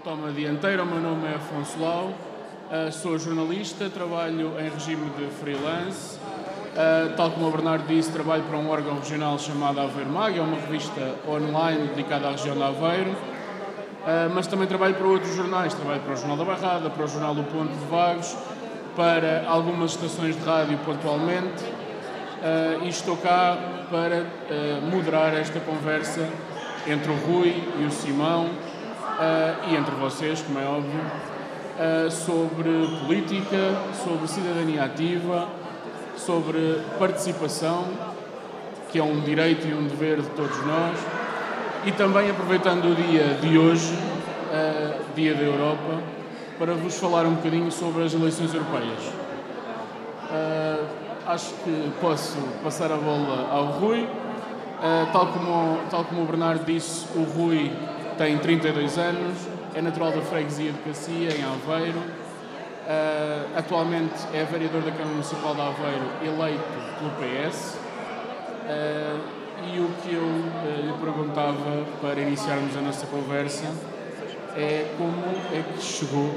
toma a dianteira. O meu nome é Afonso Lau, sou jornalista, trabalho em regime de freelance. Tal como o Bernardo disse, trabalho para um órgão regional chamado Aveiro Mag, é uma revista online dedicada à região de Aveiro, mas também trabalho para outros jornais, trabalho para o Jornal da Barrada, para o Jornal do Ponto de Vagos, para algumas estações de rádio pontualmente, e estou cá para moderar esta conversa entre o Rui e o Simão, e entre vocês, como é óbvio, sobre política, sobre cidadania ativa, sobre participação, que é um direito e um dever de todos nós, e também aproveitando o dia de hoje, Dia da Europa, para vos falar um bocadinho sobre as eleições europeias. Acho que posso passar a bola ao Rui. Tal como o Bernardo disse, o Rui tem 32 anos, é natural da freguesia de Cacia, em Aveiro. Atualmente é vereador da Câmara Municipal de Aveiro, eleito pelo PS. E o que eu lhe perguntava para iniciarmos a nossa conversa é como é que chegou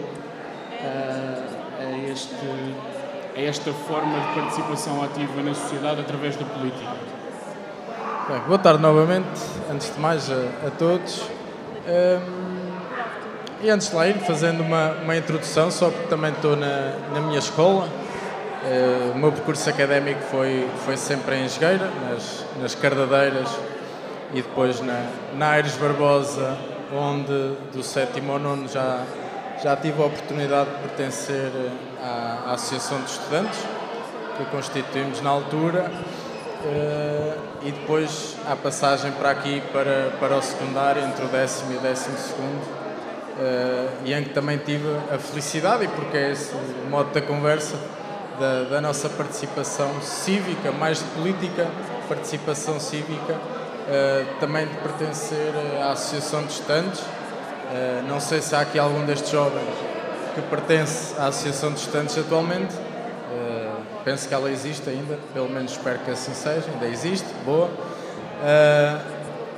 a esta forma de participação ativa na sociedade através da política. Bem, boa tarde novamente, antes de mais a todos. E antes de lá ir, fazendo uma introdução, só porque também estou na minha escola. O meu percurso académico foi sempre em Jogueira, nas Cardadeiras, e depois na Aires Barbosa, onde do 7º ao 9º já tive a oportunidade de pertencer à Associação de Estudantes, que constituímos na altura, e depois a passagem para aqui, para o secundário, entre o 10º e o 12º, e em que também tive a felicidade, e porque é esse o modo da conversa, da nossa participação cívica, mais de política, participação cívica, também de pertencer à Associação de Estudantes. Não sei se há aqui algum destes jovens que pertence à Associação de Estudantes atualmente. Penso que ela existe ainda, pelo menos espero que assim seja, ainda existe, boa.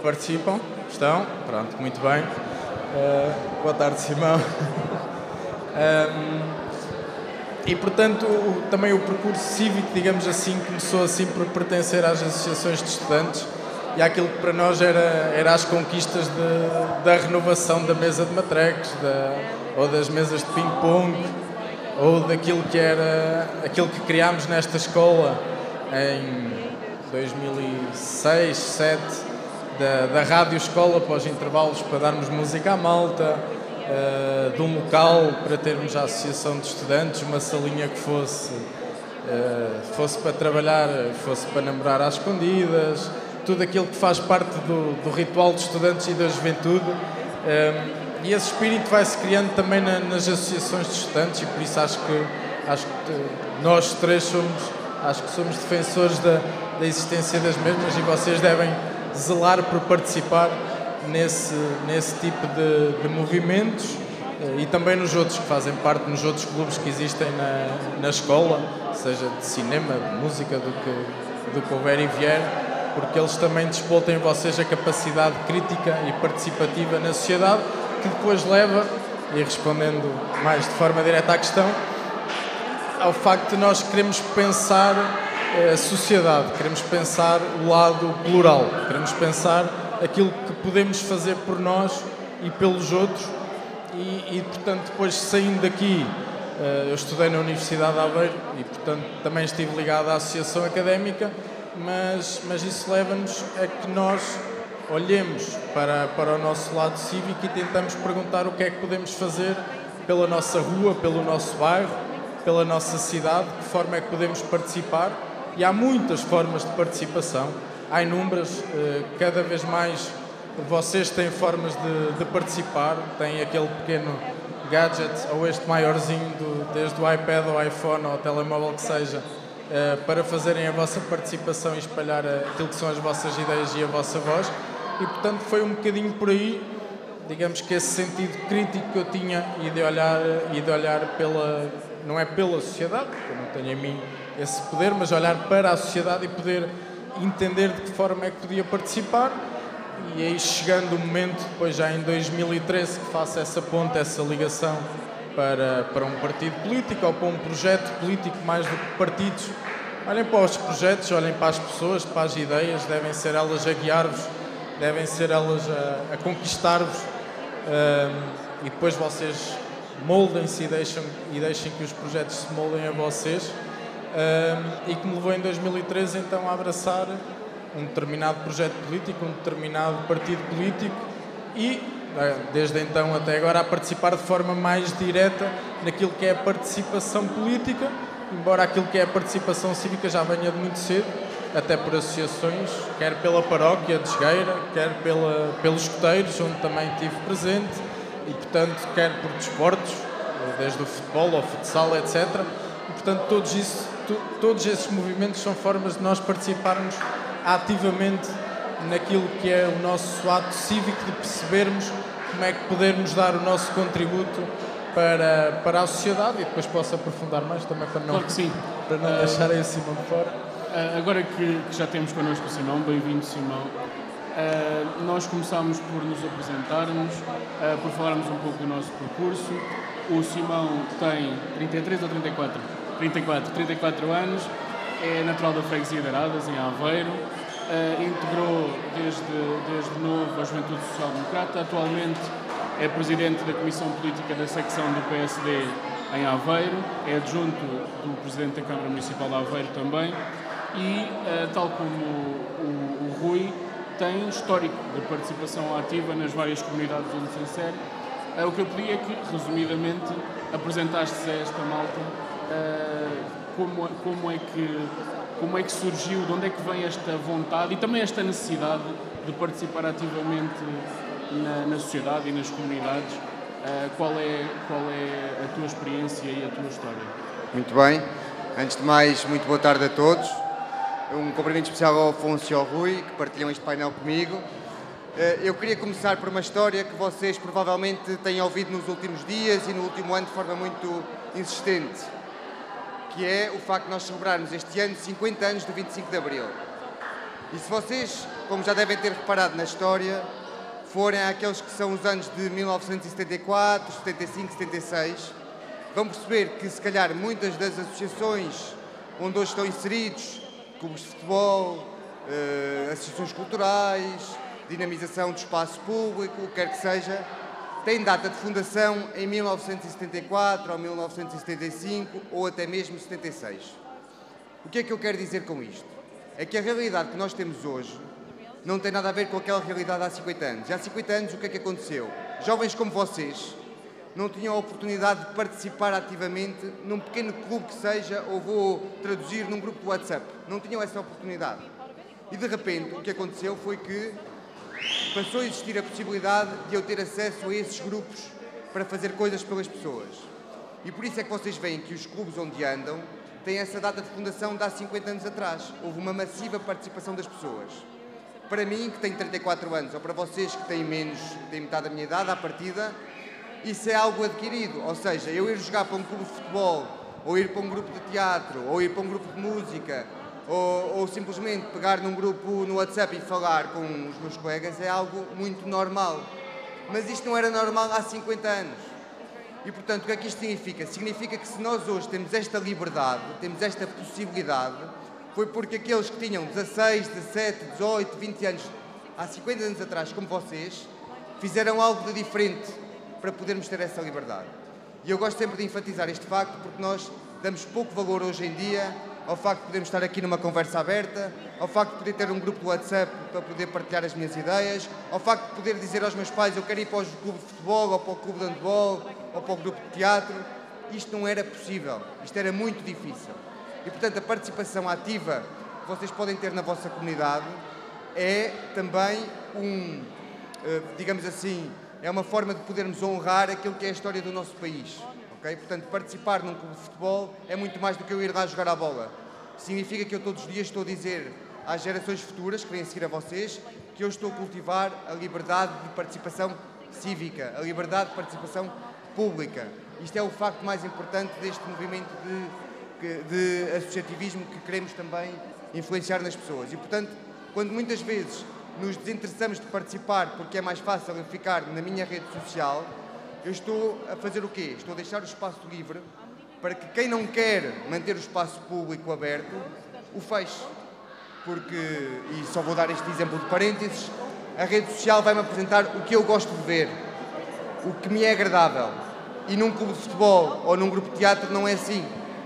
Participam? Estão? Pronto, muito bem. Boa tarde, Simão. E, portanto, também o percurso cívico, digamos assim, começou assim por pertencer às associações de estudantes e àquilo que para nós era as conquistas da renovação da mesa de matrecos, ou das mesas de ping-pong, ou daquilo que era aquilo que criámos nesta escola em 2006, 2007, da rádio escola para os intervalos, para darmos música à malta, de um local para termos a associação de estudantes, uma salinha que fosse para trabalhar, fosse para namorar às escondidas, tudo aquilo que faz parte do ritual de estudantes e da juventude. E esse espírito vai-se criando também nas associações de estudantes, e por isso acho que nós três somos defensores da existência das mesmas, e vocês devem zelar por participar nesse tipo de movimentos, e também nos outros que fazem parte, nos outros clubes que existem na escola, seja de cinema, de música, do que houver e vier, porque eles também despoltam em vocês a capacidade crítica e participativa na sociedade, que depois leva, e respondendo mais de forma direta à questão, ao facto de nós queremos pensar a sociedade, queremos pensar o lado plural, queremos pensar aquilo que podemos fazer por nós e pelos outros, e portanto, depois saindo daqui, eu estudei na Universidade de Aveiro e, portanto, também estive ligado à associação académica, mas isso leva-nos a que nós olhemos para o nosso lado cívico e tentamos perguntar o que é que podemos fazer pela nossa rua, pelo nosso bairro, pela nossa cidade, de que forma é que podemos participar. E há muitas formas de participação, há inúmeras, cada vez mais vocês têm formas de participar, têm aquele pequeno gadget ou este maiorzinho, desde o iPad ao iPhone ou ao telemóvel que seja, para fazerem a vossa participação e espalhar aquilo que são as vossas ideias e a vossa voz. E portanto foi um bocadinho por aí, digamos que esse sentido crítico que eu tinha e de olhar não é pela sociedade, porque eu não tenho em mim esse poder, mas olhar para a sociedade e poder entender de que forma é que podia participar. E aí, chegando o momento, depois já em 2013, que faço essa ponte, essa ligação para um partido político ou para um projeto político mais do que partidos. Olhem para os projetos, olhem para as pessoas, para as ideias, devem ser elas a guiar-vos, devem ser elas a conquistar-vos, e depois vocês moldem-se e deixem que os projetos se moldem a vocês, e que me levou em 2013 então a abraçar um determinado projeto político, um determinado partido político e, desde então até agora, a participar de forma mais direta naquilo que é a participação política, embora aquilo que é a participação cívica já venha de muito cedo, até por associações, quer pela paróquia de Jogueira, quer pelos escoteiros, onde também estive presente, e portanto, quer por desportos, desde o futebol ao futsal, etc. E portanto, todos esses movimentos são formas de nós participarmos ativamente naquilo que é o nosso ato cívico, de percebermos como é que podemos dar o nosso contributo para a sociedade, e depois posso aprofundar mais também para não, claro que sim. Para não deixar aí o Simão de fora. Agora que já temos connosco o Simão, bem-vindo Simão, nós começámos por nos apresentarmos, por falarmos um pouco do nosso percurso. O Simão tem 33 ou 34? 34 anos, é natural da freguesia de Aradas, em Aveiro, integrou desde novo a Juventude Social Democrata, atualmente é presidente da Comissão Política da secção do PSD em Aveiro, é adjunto do presidente da Câmara Municipal de Aveiro também e, tal como o Rui, tem um histórico de participação ativa nas várias comunidades onde se insere. O que eu pedi é que, resumidamente, apresentaste-se a esta malta como é que surgiu, de onde é que vem esta vontade e também esta necessidade de participar ativamente na sociedade e nas comunidades. Qual é a tua experiência e a tua história? Muito bem. Antes de mais, muito boa tarde a todos. Um cumprimento especial ao Afonso e ao Rui, que partilham este painel comigo. Eu queria começar por uma história que vocês provavelmente têm ouvido nos últimos dias e no último ano de forma muito insistente, que é o facto de nós celebrarmos este ano 50 anos do 25 de Abril. E se vocês, como já devem ter reparado na história, forem àqueles que são os anos de 1974, 75, 76, vão perceber que, se calhar, muitas das associações onde hoje estão inseridos, clubes de futebol, associações culturais, dinamização do espaço público, o que quer que seja, têm data de fundação em 1974 ou 1975 ou até mesmo 76. O que é que eu quero dizer com isto? É que a realidade que nós temos hoje não tem nada a ver com aquela realidade há 50 anos. E há 50 anos o que é que aconteceu? Jovens como vocês não tinham a oportunidade de participar ativamente num pequeno clube que seja, ou vou traduzir, num grupo de WhatsApp. Não tinham essa oportunidade. E de repente o que aconteceu foi que passou a existir a possibilidade de eu ter acesso a esses grupos para fazer coisas pelas pessoas. E por isso é que vocês veem que os clubes onde andam têm essa data de fundação de há 50 anos atrás. Houve uma massiva participação das pessoas. Para mim, que tenho 34 anos, ou para vocês que têm menos, têm metade da minha idade, à partida, isso é algo adquirido. Ou seja, eu ir jogar para um clube de futebol, ou ir para um grupo de teatro, ou ir para um grupo de música, ou simplesmente pegar num grupo no WhatsApp e falar com os meus colegas é algo muito normal. Mas isto não era normal há 50 anos. E, portanto, o que é que isto significa? Significa que se nós hoje temos esta liberdade, temos esta possibilidade, foi porque aqueles que tinham 16, 17, 18, 20 anos, há 50 anos atrás, como vocês, fizeram algo de diferente para podermos ter essa liberdade. E eu gosto sempre de enfatizar este facto porque nós damos pouco valor hoje em dia ao facto de podermos estar aqui numa conversa aberta, ao facto de poder ter um grupo de WhatsApp para poder partilhar as minhas ideias, ao facto de poder dizer aos meus pais eu quero ir para o clube de futebol, ou para o clube de handball, ou para o grupo de teatro. Isto não era possível, isto era muito difícil. E, portanto, a participação ativa que vocês podem ter na vossa comunidade é também digamos assim, é uma forma de podermos honrar aquilo que é a história do nosso país. Okay? Portanto, participar num clube de futebol é muito mais do que eu ir lá jogar a bola. Significa que eu todos os dias estou a dizer às gerações futuras que vêm a seguir a vocês que eu estou a cultivar a liberdade de participação cívica, a liberdade de participação pública. Isto é o facto mais importante deste movimento de associativismo que queremos também influenciar nas pessoas. E, portanto, quando muitas vezes nos desinteressamos de participar porque é mais fácil eu ficar na minha rede social, eu estou a fazer o quê? Estou a deixar o espaço livre para que quem não quer manter o espaço público aberto, o feche. Porque, e só vou dar este exemplo de parênteses, a rede social vai-me apresentar o que eu gosto de ver, o que me é agradável. E num clube de futebol ou num grupo de teatro não é assim.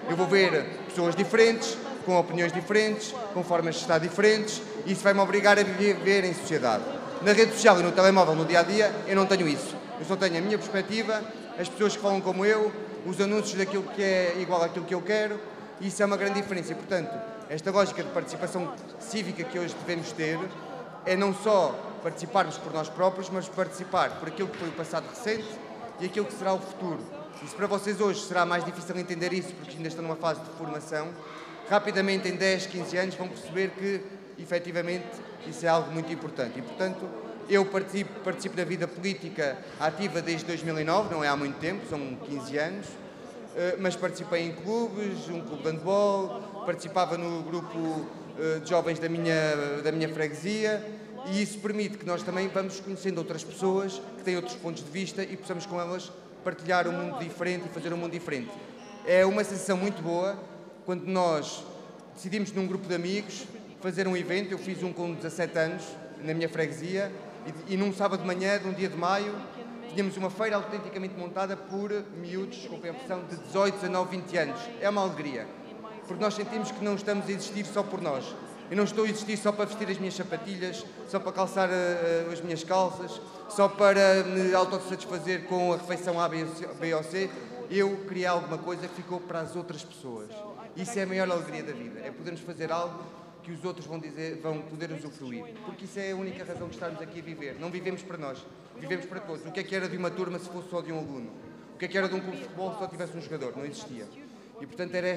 Eu vou ver pessoas diferentes, com opiniões diferentes, com formas de estar diferentes, e isso vai-me obrigar a viver em sociedade. Na rede social e no telemóvel, no dia-a-dia, eu não tenho isso. Eu só tenho a minha perspectiva, as pessoas que falam como eu, os anúncios daquilo que é igual àquilo que eu quero, e isso é uma grande diferença. E, portanto, esta lógica de participação cívica que hoje devemos ter é não só participarmos por nós próprios, mas participar por aquilo que foi o passado recente e aquilo que será o futuro. E se para vocês hoje será mais difícil entender isso, porque ainda estão numa fase de formação, rapidamente, em 10, 15 anos, vão perceber que, efetivamente, isso é algo muito importante. E, portanto, eu participo da vida política ativa desde 2009, não é há muito tempo, são 15 anos, mas participei em clubes, um clube de handball, participava no grupo de jovens da minha freguesia, e isso permite que nós também vamos conhecendo outras pessoas que têm outros pontos de vista e possamos com elas partilhar um mundo diferente e fazer um mundo diferente. É uma sensação muito boa quando nós decidimos num grupo de amigos fazer um evento. Eu fiz um com 17 anos na minha freguesia e num sábado de manhã, de um dia de maio, tínhamos uma feira autenticamente montada por miúdos, desculpem a expressão, de 18, 19, 20 anos. É uma alegria, porque nós sentimos que não estamos a existir só por nós. Eu não estou a existir só para vestir as minhas sapatilhas, só para calçar as minhas calças, só para me autossatisfazer com a refeição A, B ou C. Eu criei alguma coisa que ficou para as outras pessoas. Isso é a maior alegria da vida, é podermos fazer algo que os outros vão poder usufruir. Porque isso é a única razão de estarmos aqui a viver. Não vivemos para nós, vivemos para todos. O que é que era de uma turma se fosse só de um aluno? O que é que era de um clube de futebol se só tivesse um jogador? Não existia. E, portanto, era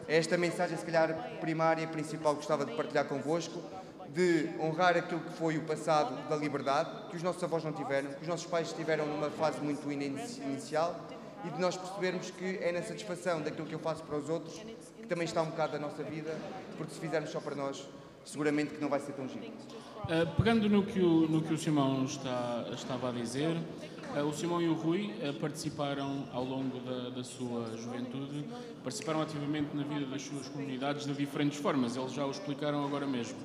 esta mensagem, se calhar, primária e principal que gostava de partilhar convosco, de honrar aquilo que foi o passado da liberdade, que os nossos avós não tiveram, que os nossos pais estiveram numa fase muito inicial, e de nós percebermos que é na satisfação daquilo que eu faço para os outros que também está um bocado da nossa vida, porque se fizermos só para nós, seguramente que não vai ser tão giro. Pegando no que o Simão estava a dizer, o Simão e o Rui participaram ao longo da sua juventude, participaram ativamente na vida das suas comunidades de diferentes formas, eles já o explicaram agora mesmo.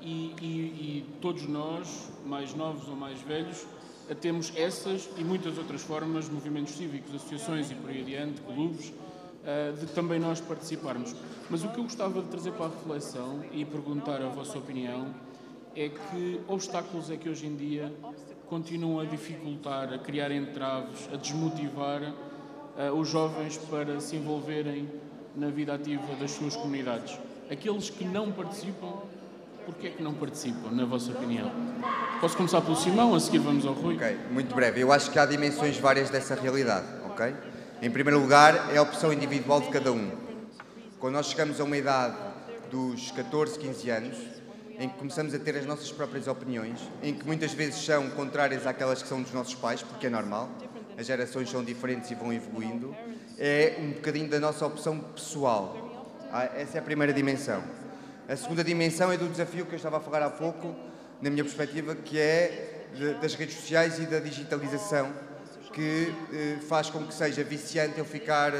E todos nós, mais novos ou mais velhos, temos essas e muitas outras formas, movimentos cívicos, associações e por aí adiante, clubes, de também nós participarmos. Mas o que eu gostava de trazer para a reflexão e perguntar a vossa opinião é que obstáculos é que hoje em dia continuam a dificultar, a criar entraves, a desmotivar os jovens para se envolverem na vida ativa das suas comunidades. Aqueles que não participam, porquê é que não participam, na vossa opinião? Posso começar pelo Simão, a seguir vamos ao Rui? Ok, muito breve. Eu acho que há dimensões várias dessa realidade, ok? Em primeiro lugar, é a opção individual de cada um. Quando nós chegamos a uma idade dos 14, 15 anos, em que começamos a ter as nossas próprias opiniões, em que muitas vezes são contrárias àquelas que são dos nossos pais, porque é normal, as gerações são diferentes e vão evoluindo, é um bocadinho da nossa opção pessoal. Essa é a primeira dimensão. A segunda dimensão é do desafio que eu estava a falar há pouco, na minha perspectiva, que é das redes sociais e da digitalização, que faz com que seja viciante eu ficar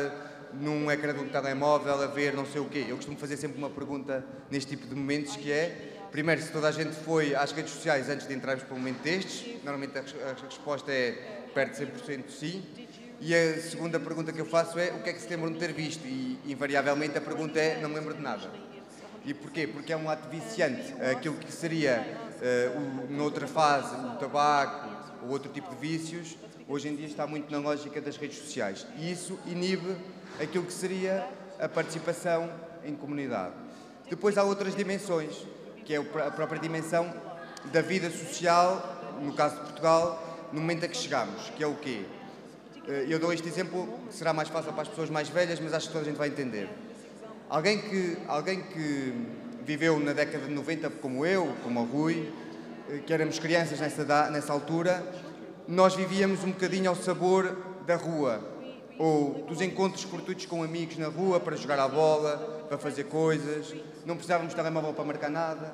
num ecrã de um telemóvel a ver não sei o quê. Eu costumo fazer sempre uma pergunta neste tipo de momentos, que é, primeiro, se toda a gente foi às redes sociais antes de entrarmos para um momento destes. Normalmente a resposta é perto de 100% sim. E a segunda pergunta que eu faço é, o que é que se lembram de ter visto? E, invariavelmente, a pergunta é, não me lembro de nada. E porquê? Porque é um ato viciante. Aquilo que seria, noutra fase, o tabaco ou outro tipo de vícios, hoje em dia está muito na lógica das redes sociais. E isso inibe aquilo que seria a participação em comunidade. Depois há outras dimensões, que é a própria dimensão da vida social, no caso de Portugal, no momento a que chegamos, que é o quê? Eu dou este exemplo, que será mais fácil para as pessoas mais velhas, mas acho que toda a gente vai entender. Alguém que viveu na década de 90, como eu, como o Rui, que éramos crianças nessa altura, nós vivíamos um bocadinho ao sabor da rua, ou dos encontros fortuitos com amigos na rua para jogar à bola, para fazer coisas, não precisávamos de telemóvel para marcar nada,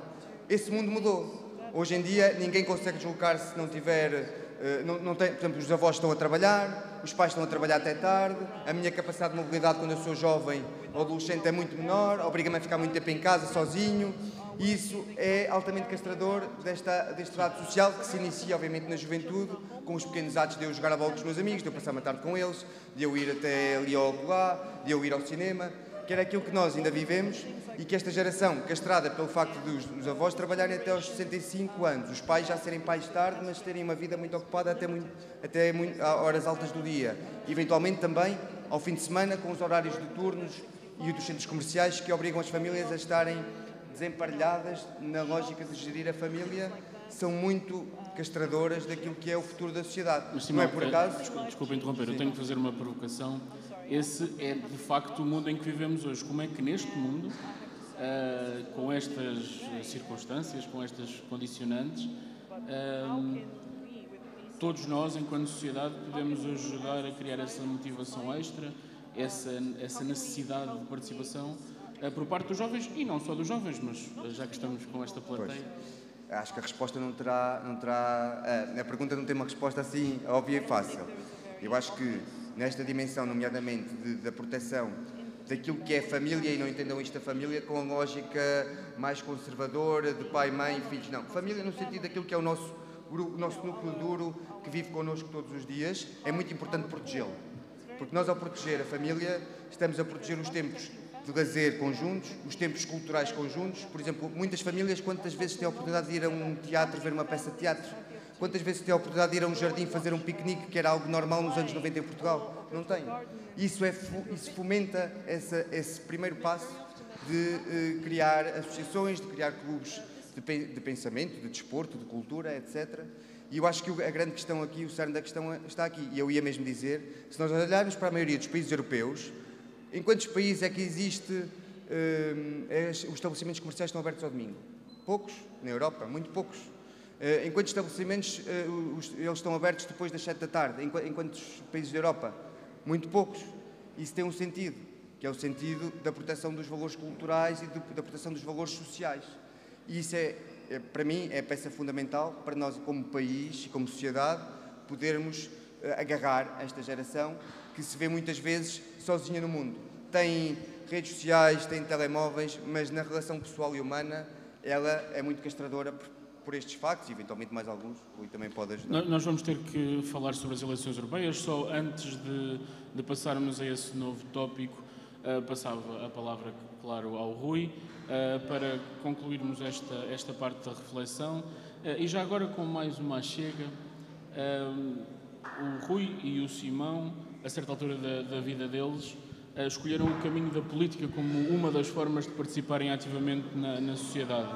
esse mundo mudou. Hoje em dia ninguém consegue deslocar-se se não tiver... Não tem, por exemplo, os avós estão a trabalhar, os pais estão a trabalhar até tarde, a minha capacidade de mobilidade quando eu sou jovem ou adolescente é muito menor, obriga-me a ficar muito tempo em casa, sozinho, e isso é altamente castrador deste lado social que se inicia, obviamente, na juventude, com os pequenos atos de eu jogar a bola com os meus amigos, de eu passar uma tarde com eles, de eu ir até ali ou lá, de eu ir ao cinema, que era aquilo que nós ainda vivemos e que esta geração, castrada pelo facto dos avós trabalharem até aos 65 anos, os pais já serem pais tarde, mas terem uma vida muito ocupada até a horas altas do dia. E, eventualmente também ao fim de semana, com os horários de turnos e dos centros comerciais que obrigam as famílias a estarem desemparelhadas na lógica de gerir a família, são muito castradoras daquilo que é o futuro da sociedade. Mas, não é por acaso? Desculpa interromper, eu tenho que fazer uma provocação. Esse é, de facto, o mundo em que vivemos hoje. Como é que neste mundo, com estas circunstâncias, com estas condicionantes, todos nós, enquanto sociedade, podemos ajudar a criar essa motivação extra, essa necessidade de participação por parte dos jovens, e não só dos jovens, mas já que estamos com esta plateia... Acho que a resposta não terá... A pergunta não tem uma resposta assim óbvia e fácil. Eu acho que nesta dimensão, nomeadamente da proteção daquilo que é família, e não entendam isto a família com a lógica mais conservadora de pai, mãe, filhos, não. Família no sentido daquilo que é o nosso núcleo duro que vive connosco todos os dias, é muito importante protegê-lo. Porque nós, ao proteger a família, estamos a proteger os tempos de lazer conjuntos, os tempos culturais conjuntos. Por exemplo, muitas famílias, quantas vezes têm a oportunidade de ir a um teatro, ver uma peça de teatro? Quantas vezes têm a oportunidade de ir a um jardim, fazer um piquenique, que era algo normal nos anos 90 em Portugal? Não tem. Isso fomenta esse primeiro passo de criar associações, de criar clubes de pensamento, de desporto, de cultura, etc. E eu acho que a grande questão aqui, o cerne da questão está aqui. E eu ia mesmo dizer, se nós olharmos para a maioria dos países europeus, em quantos países é que existe os estabelecimentos comerciais estão abertos ao domingo? Poucos. Na Europa, muito poucos. Em quantos estabelecimentos eles estão abertos depois das 7 da tarde? Em quantos países da Europa? Muito poucos. Isso tem um sentido, que é o sentido da proteção dos valores culturais e da proteção dos valores sociais. E isso para mim, é a peça fundamental para nós, como país e como sociedade, podermos agarrar esta geração que se vê muitas vezes sozinha no mundo. Tem redes sociais, tem telemóveis, mas na relação pessoal e humana ela é muito castradora por estes factos e eventualmente mais alguns, o Rui também pode ajudar. Nós vamos ter que falar sobre as eleições europeias, só antes de passarmos a esse novo tópico, passava a palavra, claro, ao Rui, para concluirmos esta parte da reflexão. E já agora, com mais uma chega, o Rui e o Simão, a certa altura da vida deles, escolheram o caminho da política como uma das formas de participarem ativamente na sociedade.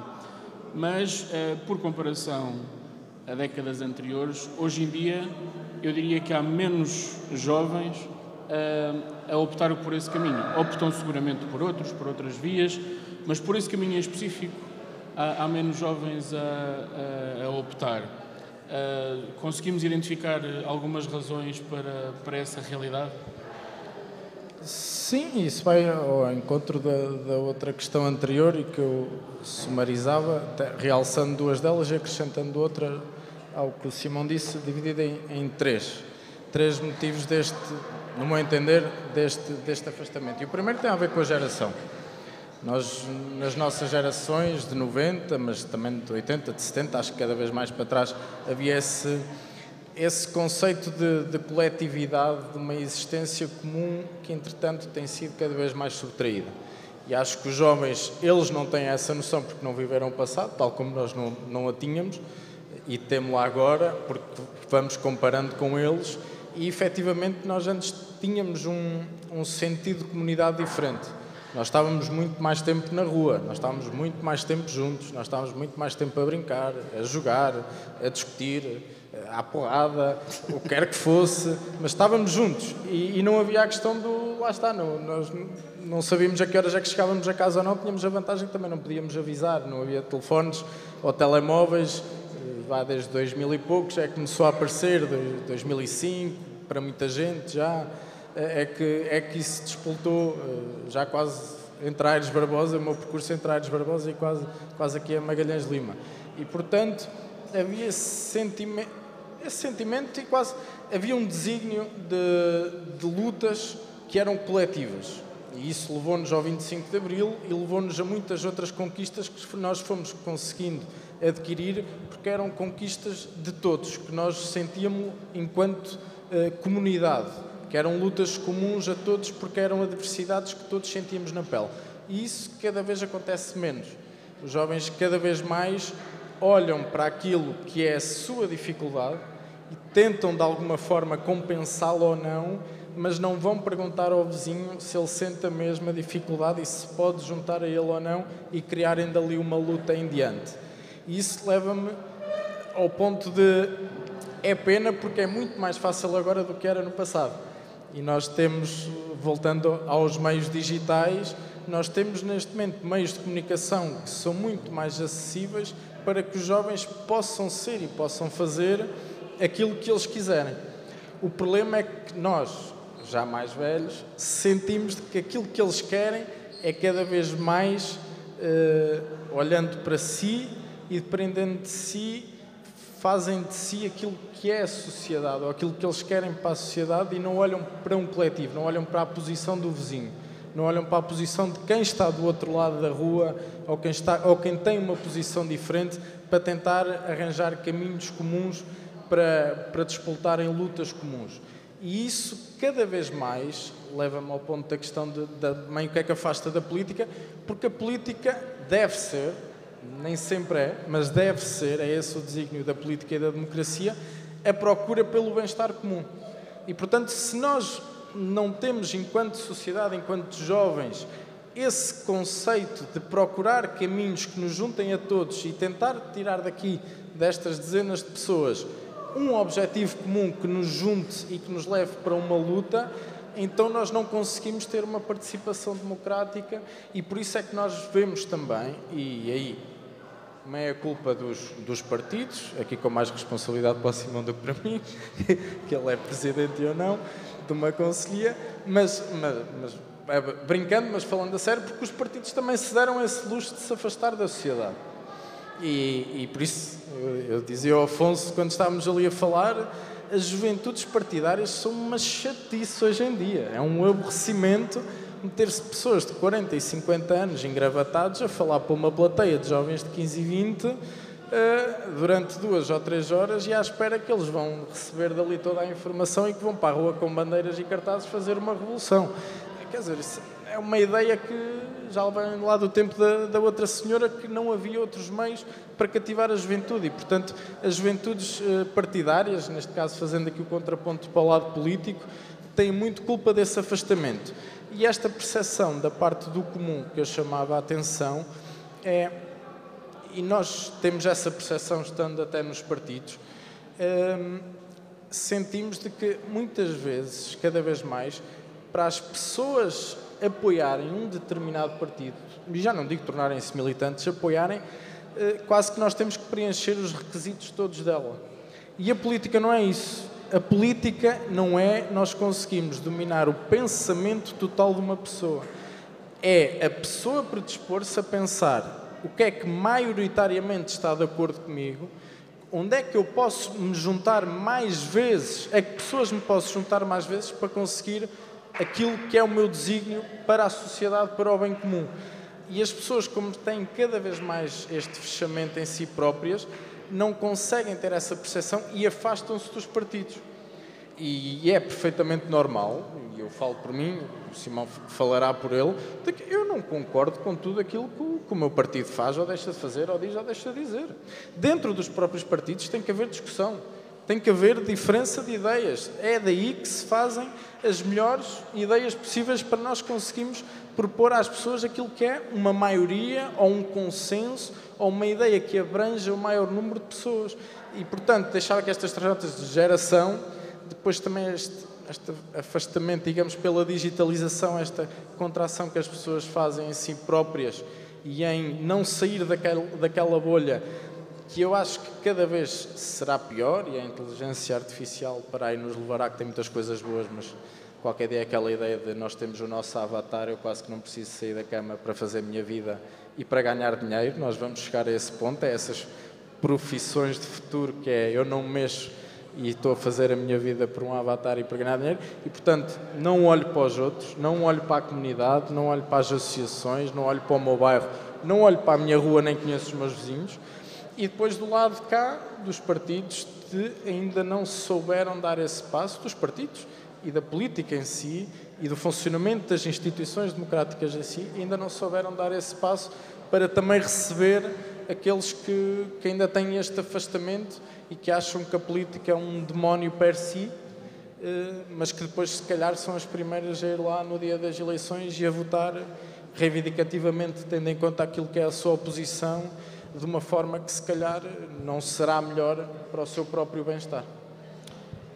Mas, por comparação a décadas anteriores, hoje em dia, eu diria que há menos jovens a optar por esse caminho. Optam seguramente por outras vias, mas por esse caminho em específico há menos jovens a optar. Conseguimos identificar algumas razões para essa realidade? Sim, isso vai ao encontro da outra questão anterior e que eu sumarizava, realçando duas delas e acrescentando outra ao que o Simão disse, dividida em três motivos no meu entender, deste afastamento. E o primeiro tem a ver com a geração. Nós, nas nossas gerações de 90, mas também de 80, de 70, acho que cada vez mais para trás, havia esse conceito de coletividade, de uma existência comum que, entretanto, tem sido cada vez mais subtraída. E acho que os jovens, eles não têm essa noção porque não viveram o passado, tal como nós não a tínhamos, e temos-la agora porque vamos comparando com eles, e efetivamente nós antes tínhamos um sentido de comunidade diferente. Nós estávamos muito mais tempo na rua, nós estávamos muito mais tempo juntos, nós estávamos muito mais tempo a brincar, a jogar, a discutir, à porrada, o que quer que fosse, mas estávamos juntos e não havia a questão lá está, nós não sabíamos a que horas é que chegávamos a casa ou não, tínhamos a vantagem que também não podíamos avisar, não havia telefones ou telemóveis, desde 2000 e poucos é que começou a aparecer, 2005, para muita gente já, é que isso despoltou já quase entre Aires Barbosa, o meu percurso entre Aires Barbosa e quase aqui a Magalhães Lima. E, portanto, havia esse sentimento e quase havia um desígnio de lutas que eram coletivas. E isso levou-nos ao 25 de Abril e levou-nos a muitas outras conquistas que nós fomos conseguindo adquirir, porque eram conquistas de todos, que nós sentíamos enquanto comunidade, que eram lutas comuns a todos, porque eram adversidades que todos sentíamos na pele. E isso cada vez acontece menos. Os jovens cada vez mais olham para aquilo que é a sua dificuldade e tentam de alguma forma compensá-lo ou não, mas não vão perguntar ao vizinho se ele sente a mesma dificuldade e se pode juntar a ele ou não e criarem dali uma luta em diante. E isso leva-me ao ponto de... É pena porque é muito mais fácil agora do que era no passado. E nós temos, voltando aos meios digitais, nós temos neste momento meios de comunicação que são muito mais acessíveis para que os jovens possam ser e possam fazer aquilo que eles quiserem. O problema é que nós, já mais velhos, sentimos que aquilo que eles querem é cada vez mais olhando para si e dependendo de si, fazem de si aquilo que é a sociedade ou aquilo que eles querem para a sociedade e não olham para um coletivo, não olham para a posição do vizinho, não olham para a posição de quem está do outro lado da rua ou quem tem uma posição diferente para tentar arranjar caminhos comuns para disputarem lutas comuns. E isso, cada vez mais, leva-me ao ponto da questão também o que é que afasta da política, porque a política deve ser, nem sempre é, mas deve ser, é esse o desígnio da política e da democracia, a procura pelo bem-estar comum. E, portanto, se nós não temos, enquanto sociedade, enquanto jovens, esse conceito de procurar caminhos que nos juntem a todos e tentar tirar daqui, destas dezenas de pessoas, um objetivo comum que nos junte e que nos leve para uma luta, então nós não conseguimos ter uma participação democrática e por isso é que nós vemos também, e aí meia culpa dos partidos, aqui com mais responsabilidade para o Simão do que para mim, que ele é presidente ou não, de uma conselhia, mas brincando, mas falando a sério, porque os partidos também se deram esse luxo de se afastar da sociedade. E por isso, eu dizia ao Afonso, quando estávamos ali a falar, as juventudes partidárias são uma chatice hoje em dia. É um aborrecimento meter-se pessoas de 40 e 50 anos engravatados a falar para uma plateia de jovens de 15 e 20 durante 2 ou 3 horas e à espera que eles vão receber dali toda a informação e que vão para a rua com bandeiras e cartazes fazer uma revolução. Quer dizer, isso é uma ideia que já vem lá do tempo da outra senhora, que não havia outros meios para cativar a juventude e, portanto, as juventudes partidárias, neste caso fazendo aqui o contraponto para o lado político, têm muito culpa desse afastamento. E esta percepção da parte do comum que eu chamava a atenção e nós temos essa percepção estando até nos partidos, sentimos de que muitas vezes, cada vez mais, para as pessoas apoiarem um determinado partido, e já não digo tornarem-se militantes, apoiarem, quase que nós temos que preencher os requisitos todos dela. E a política não é isso. A política não é nós conseguimos dominar o pensamento total de uma pessoa. É a pessoa predispor-se a pensar o que é que maioritariamente está de acordo comigo, onde é que eu posso me juntar mais vezes, a que pessoas me posso juntar mais vezes para conseguir aquilo que é o meu desígnio para a sociedade, para o bem comum. E as pessoas, como têm cada vez mais este fechamento em si próprias, não conseguem ter essa percepção e afastam-se dos partidos. E é perfeitamente normal, e eu falo por mim, o Simão falará por ele, de que eu não concordo com tudo aquilo que o meu partido faz ou deixa de fazer, ou diz ou deixa de dizer. Dentro dos próprios partidos tem que haver discussão, tem que haver diferença de ideias. É daí que se fazem as melhores ideias possíveis para nós conseguirmos propor às pessoas aquilo que é uma maioria ou um consenso ou uma ideia que abranja o maior número de pessoas. E, portanto, deixar que estas trajetórias de geração, depois também este afastamento, digamos, pela digitalização, esta contração que as pessoas fazem em si próprias e em não sair daquela bolha, que eu acho que cada vez será pior, e a inteligência artificial para aí nos levará, que tem muitas coisas boas, mas qualquer dia aquela ideia de nós temos o nosso avatar, eu quase que não preciso sair da cama para fazer a minha vida e para ganhar dinheiro. Nós vamos chegar a esse ponto, a essas profissões de futuro, que é eu não me mexo e estou a fazer a minha vida por um avatar e para ganhar dinheiro. E, portanto, não olho para os outros, não olho para a comunidade, não olho para as associações, não olho para o meu bairro, não olho para a minha rua, nem conheço os meus vizinhos. E depois, do lado de cá, dos partidos, ainda não souberam dar esse passo, dos partidos e da política em si, e do funcionamento das instituições democráticas em si, ainda não souberam dar esse passo para também receber aqueles que ainda têm este afastamento e que acham que a política é um demónio per si, mas que depois, se calhar, são as primeiras a ir lá no dia das eleições e a votar reivindicativamente, tendo em conta aquilo que é a sua oposição, de uma forma que, se calhar, não será melhor para o seu próprio bem-estar.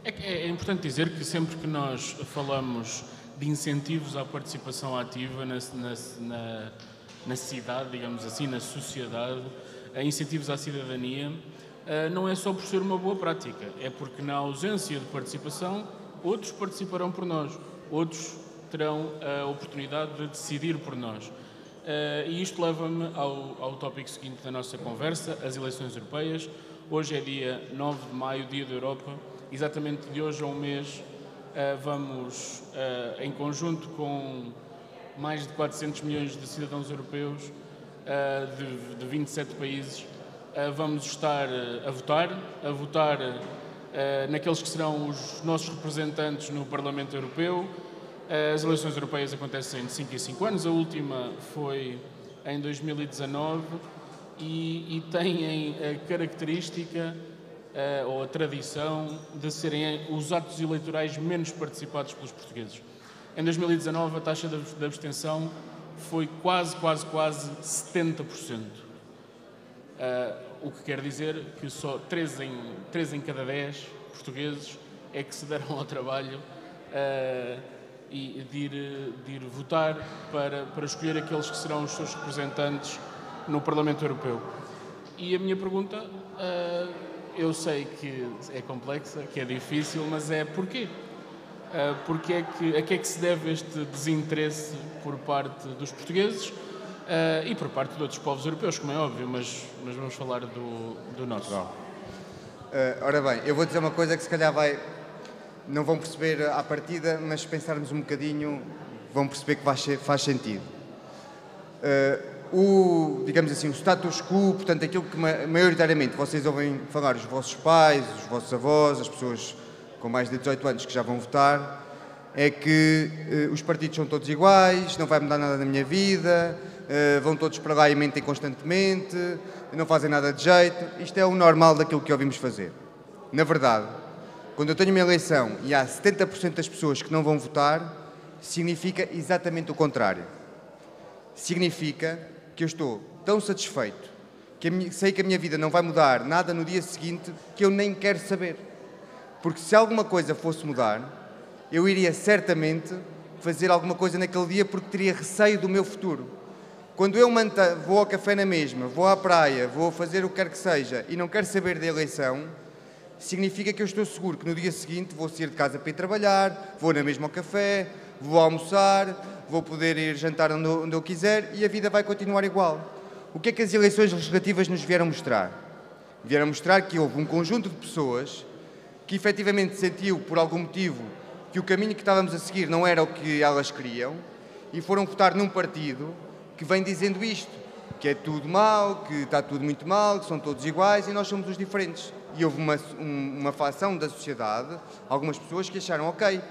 É importante dizer que sempre que nós falamos de incentivos à participação ativa na cidade, digamos assim, na sociedade, incentivos à cidadania, não é só por ser uma boa prática, é porque na ausência de participação, outros participarão por nós, outros terão a oportunidade de decidir por nós. E isto leva-me ao tópico seguinte da nossa conversa, as eleições europeias. Hoje é dia 9 de maio, dia da Europa. Exatamente de hoje a um mês vamos, em conjunto com mais de 400 milhões de cidadãos europeus de 27 países, vamos estar a votar naqueles que serão os nossos representantes no Parlamento Europeu. As eleições europeias acontecem de 5 em 5 anos, a última foi em 2019 e têm a característica ou a tradição de serem os atos eleitorais menos participados pelos portugueses. Em 2019 a taxa de abstenção foi quase 70%, o que quer dizer que só 3 em cada 10 portugueses é que se deram ao trabalho de ir votar para escolher aqueles que serão os seus representantes no Parlamento Europeu. E a minha pergunta, eu sei que é complexa, que é difícil, mas é porquê? A que é que se deve este desinteresse por parte dos portugueses e por parte de outros povos europeus, como é óbvio, mas vamos falar do nosso. Ora bem, eu vou dizer uma coisa que se calhar não vão perceber à partida, mas se pensarmos um bocadinho, vão perceber que faz sentido. Digamos assim, o status quo, portanto, aquilo que maioritariamente vocês ouvem falar, os vossos pais, os vossos avós, as pessoas com mais de 18 anos que já vão votar, é que os partidos são todos iguais, não vai mudar nada na minha vida, vão todos para lá e mentem constantemente, não fazem nada de jeito. Isto é o normal daquilo que ouvimos fazer. Na verdade, quando eu tenho uma eleição e há 70% das pessoas que não vão votar, significa exatamente o contrário. Significa que eu estou tão satisfeito, que sei que a minha vida não vai mudar nada no dia seguinte, que eu nem quero saber. Porque se alguma coisa fosse mudar, eu iria certamente fazer alguma coisa naquele dia porque teria receio do meu futuro. Quando eu vou ao café na mesma, vou à praia, vou fazer o que quer que seja e não quero saber da eleição, significa que eu estou seguro que no dia seguinte vou sair de casa para ir trabalhar, vou na mesma ao café, vou almoçar, vou poder ir jantar onde eu quiser e a vida vai continuar igual. O que é que as eleições legislativas nos vieram mostrar? Vieram mostrar que houve um conjunto de pessoas que efetivamente sentiu, por algum motivo, que o caminho que estávamos a seguir não era o que elas queriam e foram votar num partido que vem dizendo isto, que é tudo mau, que está tudo muito mal, que são todos iguais e nós somos os diferentes. E houve uma facção da sociedade, algumas pessoas que acharam, ok,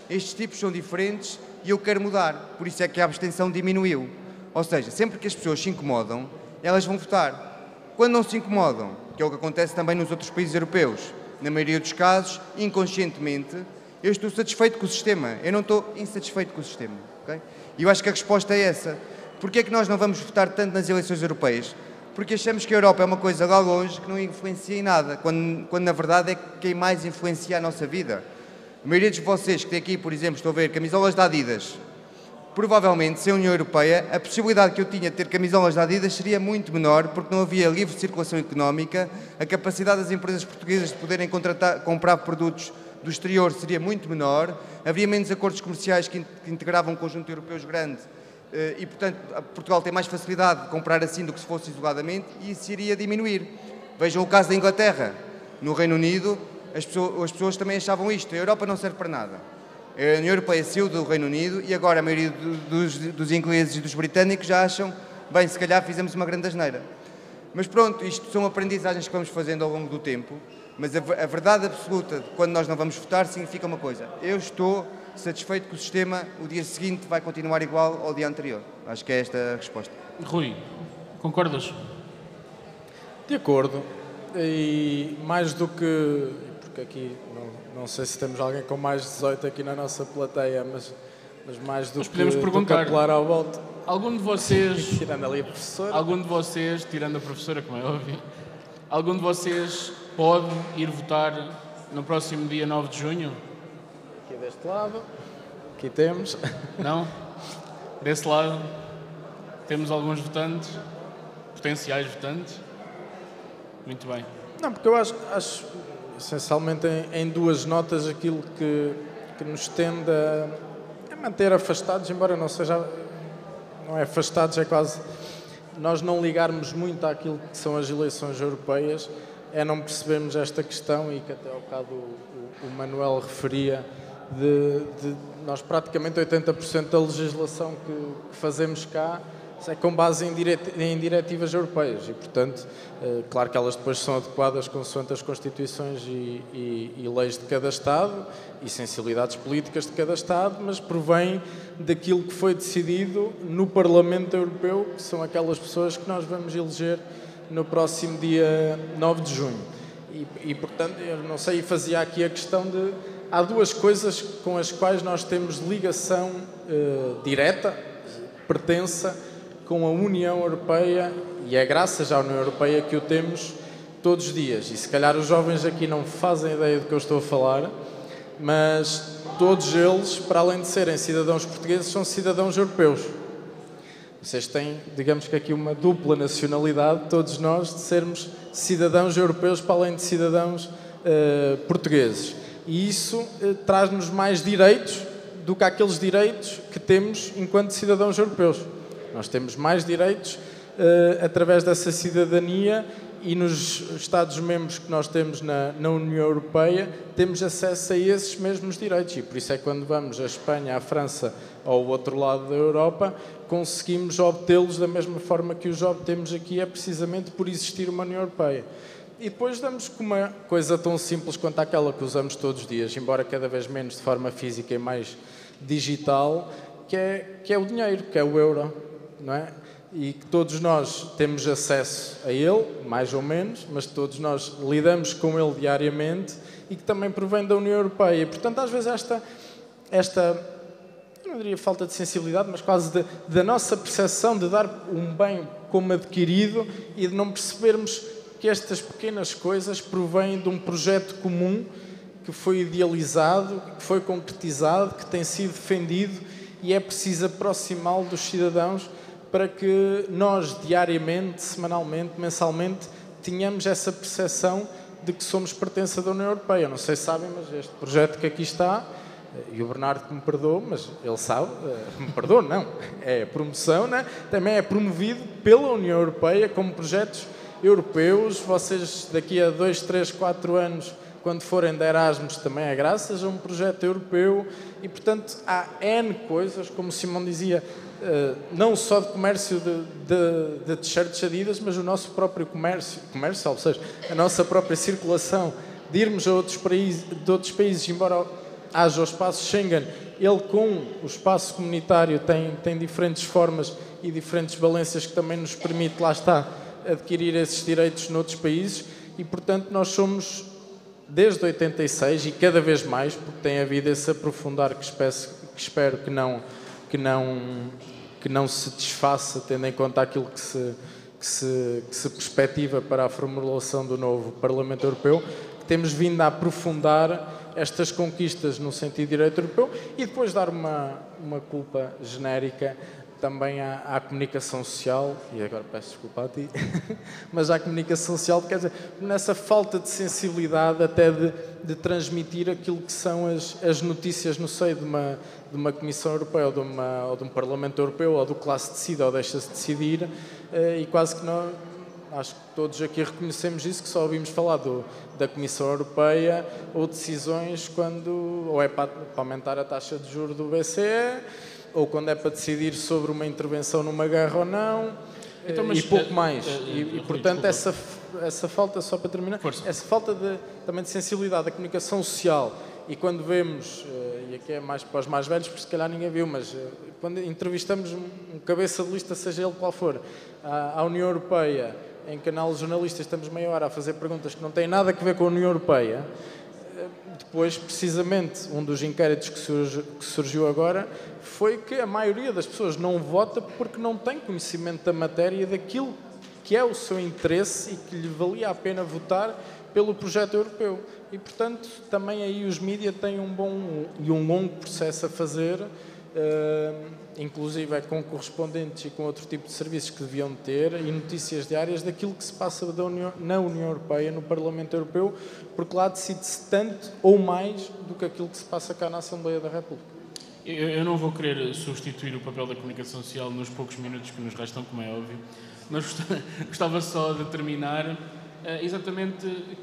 estes tipos são diferentes e eu quero mudar. Por isso é que a abstenção diminuiu. Ou seja, sempre que as pessoas se incomodam, elas vão votar. Quando não se incomodam, que é o que acontece também nos outros países europeus, na maioria dos casos, inconscientemente, eu estou satisfeito com o sistema. Eu não estou insatisfeito com o sistema. Okay? E eu acho que a resposta é essa. Porquê é que nós não vamos votar tanto nas eleições europeias? Porque achamos que a Europa é uma coisa lá longe que não influencia em nada, quando na verdade é quem mais influencia a nossa vida. A maioria de vocês que têm aqui, por exemplo, estou a ver camisolas da Adidas, provavelmente, sem a União Europeia, a possibilidade que eu tinha de ter camisolas da Adidas seria muito menor, porque não havia livre circulação económica, a capacidade das empresas portuguesas de poderem comprar produtos do exterior seria muito menor, haveria menos acordos comerciais que integravam um conjunto europeu grande e, portanto, Portugal tem mais facilidade de comprar assim do que se fosse isoladamente e isso iria diminuir. Vejam o caso da Inglaterra. No Reino Unido, as pessoas também achavam isto. A Europa não serve para nada. A União Europeia saiu do Reino Unido e agora a maioria dos ingleses e dos britânicos já acham, bem, se calhar fizemos uma grande asneira. Mas pronto, isto são aprendizagens que vamos fazendo ao longo do tempo, mas a verdade absoluta de quando nós não vamos votar significa uma coisa. Eu estou satisfeito que o sistema, o dia seguinte, vai continuar igual ao dia anterior. Acho que é esta a resposta. Rui, concordas? De acordo. E mais do que... Porque aqui não sei se temos alguém com mais de 18 aqui na nossa plateia, mas mais do que apelar ao voto. Algum de vocês... Tirando ali a professora. Algum de vocês, tirando a professora, como é óbvio, algum de vocês pode ir votar no próximo dia 9 de junho? Aqui deste lado. Aqui temos. Não? Desse lado temos alguns votantes, potenciais votantes. Muito bem. Não, porque eu acho essencialmente em duas notas aquilo que nos tende a manter afastados, embora não seja... Não é afastados, é quase... Nós não ligarmos muito àquilo que são as eleições europeias, é não percebermos esta questão e que até ao bocado o Manuel referia de nós praticamente 80% da legislação que fazemos cá é com base em diretivas europeias e, portanto, claro que elas depois são adequadas consoante as constituições e leis de cada Estado e sensibilidades políticas de cada Estado, mas provém daquilo que foi decidido no Parlamento Europeu, que são aquelas pessoas que nós vamos eleger no próximo dia 9 de junho. E portanto, eu não sei, fazia aqui a questão de... Há duas coisas com as quais nós temos ligação direta, pertença, com a União Europeia, e é graças à União Europeia que o temos todos os dias. E se calhar os jovens aqui não fazem ideia do que eu estou a falar, mas todos eles, para além de serem cidadãos portugueses, são cidadãos europeus. Vocês têm, digamos que aqui uma dupla nacionalidade, todos nós, de sermos cidadãos europeus para além de cidadãos portugueses. E isso traz-nos mais direitos do que aqueles direitos que temos enquanto cidadãos europeus. Nós temos mais direitos através dessa cidadania e nos Estados-membros que nós temos na União Europeia temos acesso a esses mesmos direitos e por isso é que quando vamos à Espanha, à França ou ao outro lado da Europa conseguimos obtê-los da mesma forma que os obtemos aqui, é precisamente por existir uma União Europeia. E depois damos com uma coisa tão simples quanto aquela que usamos todos os dias, embora cada vez menos de forma física e mais digital, que é o dinheiro, que é o euro. Não é? E que todos nós temos acesso a ele, mais ou menos, mas todos nós lidamos com ele diariamente e que também provém da União Europeia. E, portanto, às vezes esta não diria falta de sensibilidade, mas quase da nossa percepção de dar um bem como adquirido e de não percebermos que estas pequenas coisas provêm de um projeto comum que foi idealizado, que foi concretizado, que tem sido defendido e é preciso aproximá-lo dos cidadãos para que nós, diariamente, semanalmente, mensalmente, tenhamos essa percepção de que somos pertença da União Europeia. Não sei se sabem, mas este projeto que aqui está, e o Bernardo que me perdoa, mas ele sabe, me perdoa, não, é a promoção, né? Também é promovido pela União Europeia como projetos europeus. Vocês, daqui a 2, 3, 4 anos, quando forem de Erasmus, também é graças a um projeto europeu. E, portanto, há N coisas, como o Simão dizia, não só de comércio de t-shirts Adidas, mas o nosso próprio comércio, ou seja, a nossa própria circulação, de irmos a outros países, embora haja o espaço Schengen, ele com o espaço comunitário tem diferentes formas e diferentes valências que também nos permite, lá está, adquirir esses direitos noutros países e, portanto, nós somos, desde 86 e cada vez mais, porque tem havido esse aprofundar que espero que não se desfaça, tendo em conta aquilo que se perspectiva para a formulação do novo Parlamento Europeu, que temos vindo a aprofundar estas conquistas no sentido de direito europeu e depois dar uma culpa genérica também há comunicação social, e agora peço desculpa a ti, mas há comunicação social, quer dizer, nessa falta de sensibilidade até de transmitir aquilo que são as notícias no seio de uma Comissão Europeia ou de um Parlamento Europeu, ou do classe decide ou deixa-se decidir, e quase que nós, acho que todos aqui reconhecemos isso, que só ouvimos falar da Comissão Europeia ou decisões quando ou é para aumentar a taxa de juros do BCE, ou quando é para decidir sobre uma intervenção numa guerra ou não, então, e pouco mais. E portanto, essa falta, só para terminar, essa falta também de sensibilidade da comunicação social, e quando vemos, e aqui é mais para os mais velhos, porque se calhar ninguém viu, mas quando entrevistamos um cabeça de lista, seja ele qual for, à União Europeia, em canal de jornalistas, estamos meia hora a fazer perguntas que não têm nada a ver com a União Europeia. Depois, precisamente, um dos inquéritos que surgiu agora foi que a maioria das pessoas não vota porque não tem conhecimento da matéria e daquilo que é o seu interesse e que lhe valia a pena votar pelo projeto europeu. E, portanto, também aí os mídias têm um bom e um longo processo a fazer, inclusive com correspondentes e com outro tipo de serviços que deviam ter, e notícias diárias daquilo que se passa na União Europeia, no Parlamento Europeu, porque lá decide-se tanto ou mais do que aquilo que se passa cá na Assembleia da República. Eu não vou querer substituir o papel da comunicação social nos poucos minutos que nos restam, como é óbvio, mas gostava só de terminar exatamente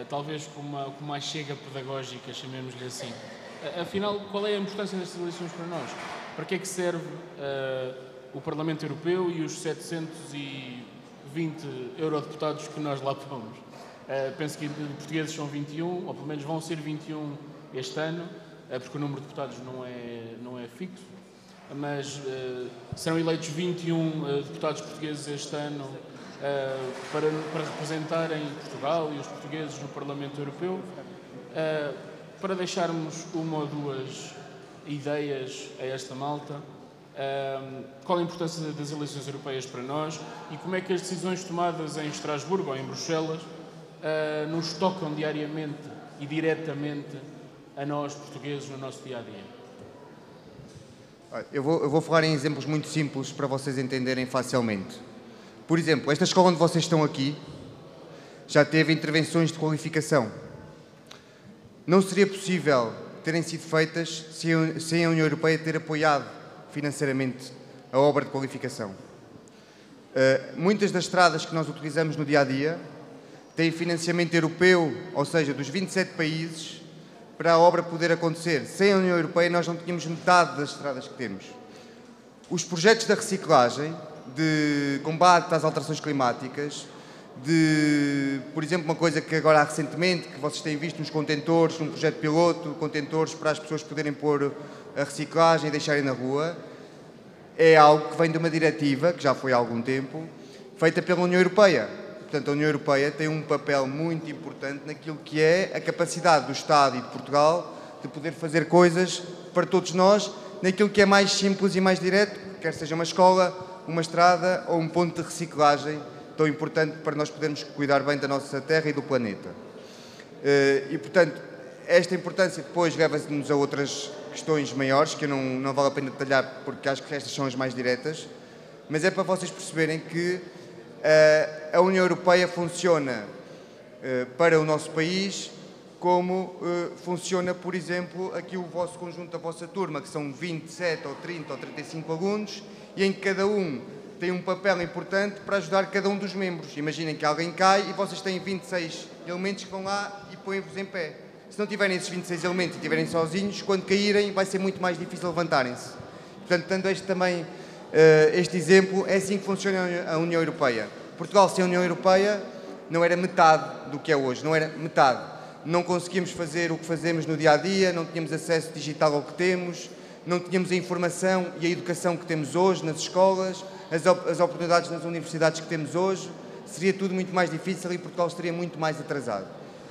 talvez com uma chega pedagógica, chamemos-lhe assim. Afinal, qual é a importância destas eleições para nós? Para que é que serve o Parlamento Europeu e os 720 eurodeputados que nós lá pomos? Penso que portugueses são 21, ou pelo menos vão ser 21 este ano, porque o número de deputados não é fixo, mas serão eleitos 21 deputados portugueses este ano para representarem Portugal e os portugueses no Parlamento Europeu. Para deixarmos uma ou duas ideias a esta malta, qual a importância das eleições europeias para nós e como é que as decisões tomadas em Estrasburgo ou em Bruxelas nos tocam diariamente e diretamente a nós, portugueses, no nosso dia-a-dia? Eu vou falar em exemplos muito simples para vocês entenderem facilmente. Por exemplo, esta escola onde vocês estão aqui já teve intervenções de qualificação. Não seria possível terem sido feitas sem a União Europeia ter apoiado financeiramente a obra de qualificação. Muitas das estradas que nós utilizamos no dia-a-dia têm financiamento europeu, ou seja, dos 27 países, para a obra poder acontecer. Sem a União Europeia nós não tínhamos metade das estradas que temos. Os projetos da reciclagem, de combate às alterações climáticas, por exemplo, uma coisa que agora há recentemente, que vocês têm visto nos contentores, num projeto piloto, contentores para as pessoas poderem pôr a reciclagem e deixarem na rua, é algo que vem de uma diretiva, que já foi há algum tempo, feita pela União Europeia. Portanto, a União Europeia tem um papel muito importante naquilo que é a capacidade do Estado e de Portugal de poder fazer coisas para todos nós, naquilo que é mais simples e mais direto, quer seja uma escola, uma estrada ou um ponto de reciclagem, tão importante para nós podermos cuidar bem da nossa terra e do planeta. E, portanto, esta importância depois leva-nos a outras questões maiores, que eu não vale a pena detalhar, porque acho que estas são as mais diretas, mas é para vocês perceberem que a União Europeia funciona para o nosso país como funciona, por exemplo, aqui o vosso conjunto, a vossa turma, que são 27 ou 30 ou 35 alunos, e em que cada um tem um papel importante para ajudar cada um dos membros. Imaginem que alguém cai e vocês têm 26 elementos que vão lá e põem-vos em pé. Se não tiverem esses 26 elementos e estiverem sozinhos, quando caírem vai ser muito mais difícil levantarem-se. Portanto, dando este exemplo, é assim que funciona a União Europeia. Portugal, sem a União Europeia, não era metade do que é hoje, não era metade. Não conseguíamos fazer o que fazemos no dia-a-dia, não tínhamos acesso digital ao que temos, não tínhamos a informação e a educação que temos hoje nas escolas, as oportunidades nas universidades que temos hoje. Seria tudo muito mais difícil e Portugal estaria muito mais atrasado.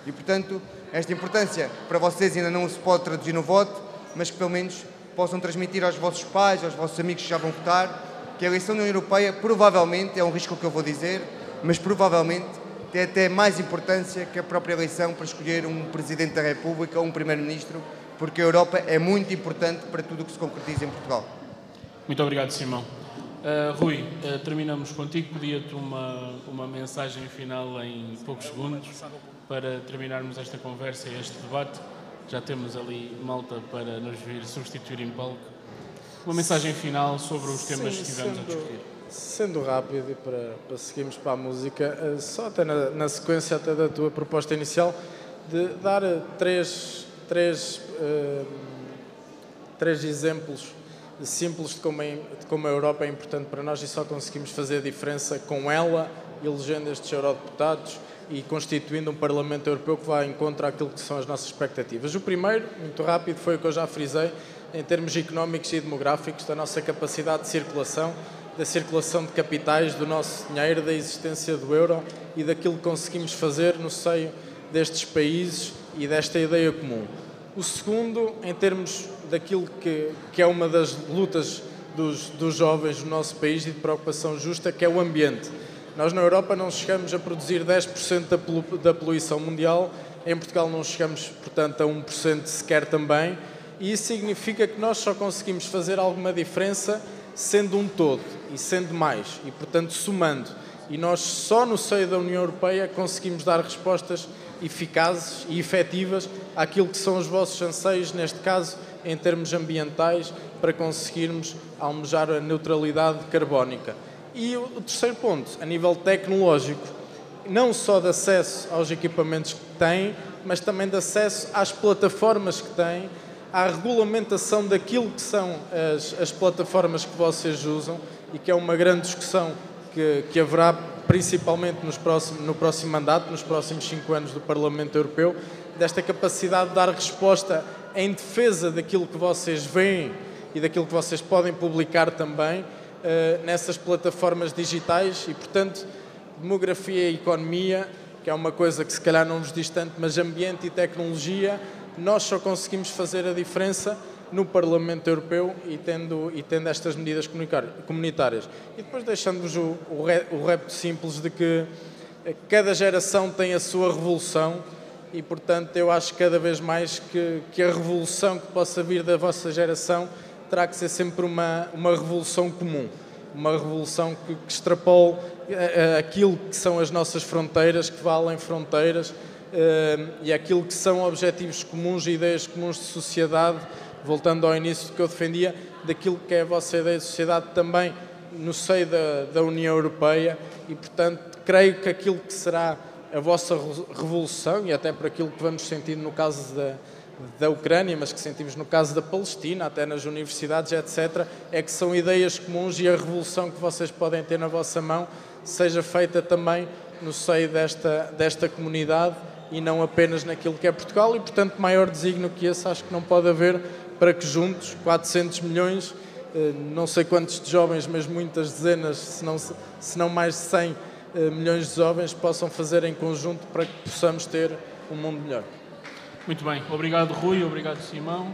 E, portanto, esta importância para vocês ainda não se pode traduzir no voto, mas que pelo menos possam transmitir aos vossos pais, aos vossos amigos que já vão votar, que a eleição da União Europeia provavelmente, é um risco que eu vou dizer, mas provavelmente tem até mais importância que a própria eleição para escolher um Presidente da República ou um Primeiro-Ministro, porque a Europa é muito importante para tudo o que se concretiza em Portugal. Muito obrigado, Simão. Rui, terminamos contigo. Pedia-te uma mensagem final em poucos segundos para terminarmos esta conversa e este debate. Já temos ali malta para nos vir substituir em palco. Uma mensagem final sobre os temas que estivemos a discutir. Sendo rápido e para seguirmos para a música, só até na sequência até da tua proposta inicial, de dar três exemplos simples de como a Europa é importante para nós e só conseguimos fazer a diferença com ela, elegendo estes eurodeputados e constituindo um Parlamento Europeu que vai em contra aquilo que são as nossas expectativas. O primeiro, muito rápido, foi o que eu já frisei, em termos económicos e demográficos, da nossa capacidade de circulação, da circulação de capitais, do nosso dinheiro, da existência do euro e daquilo que conseguimos fazer no seio destes países e desta ideia comum. O segundo, em termos daquilo que é uma das lutas dos jovens no nosso país e de preocupação justa, que é o ambiente. Nós na Europa não chegamos a produzir 10% da poluição mundial, em Portugal não chegamos, portanto, a 1% sequer também, e isso significa que nós só conseguimos fazer alguma diferença sendo um todo e sendo mais, e portanto somando. E nós só no seio da União Europeia conseguimos dar respostas eficazes e efetivas àquilo que são os vossos anseios, neste caso, em termos ambientais, para conseguirmos almejar a neutralidade carbónica. E o terceiro ponto, a nível tecnológico, não só de acesso aos equipamentos que têm, mas também de acesso às plataformas que têm, à regulamentação daquilo que são as plataformas que vocês usam e que é uma grande discussão que haverá principalmente no próximo mandato, nos próximos 5 anos do Parlamento Europeu, desta capacidade de dar resposta em defesa daquilo que vocês veem e daquilo que vocês podem publicar também nessas plataformas digitais e, portanto, demografia e economia, que é uma coisa que se calhar não nos diz tanto, mas ambiente e tecnologia, nós só conseguimos fazer a diferença no Parlamento Europeu e tendo estas medidas comunitárias. E depois deixando-vos o repto simples de que cada geração tem a sua revolução e, portanto, eu acho cada vez mais que a revolução que possa vir da vossa geração terá que ser sempre uma revolução comum, uma revolução que extrapole aquilo que são as nossas fronteiras, que vá além fronteiras, e aquilo que são objetivos comuns e ideias comuns de sociedade, voltando ao início do que eu defendia, daquilo que é a vossa ideia de sociedade também no seio da União Europeia e, portanto, creio que aquilo que será a vossa revolução, e até por aquilo que vamos sentindo no caso da Ucrânia, mas que sentimos no caso da Palestina, até nas universidades, etc., é que são ideias comuns e a revolução que vocês podem ter na vossa mão seja feita também no seio desta comunidade e não apenas naquilo que é Portugal e, portanto, maior desígnio que esse acho que não pode haver para que juntos, 400 milhões, não sei quantos de jovens, mas muitas dezenas, se não mais de 100 milhões de jovens, possam fazer em conjunto para que possamos ter um mundo melhor. Muito bem. Obrigado, Rui. Obrigado, Simão.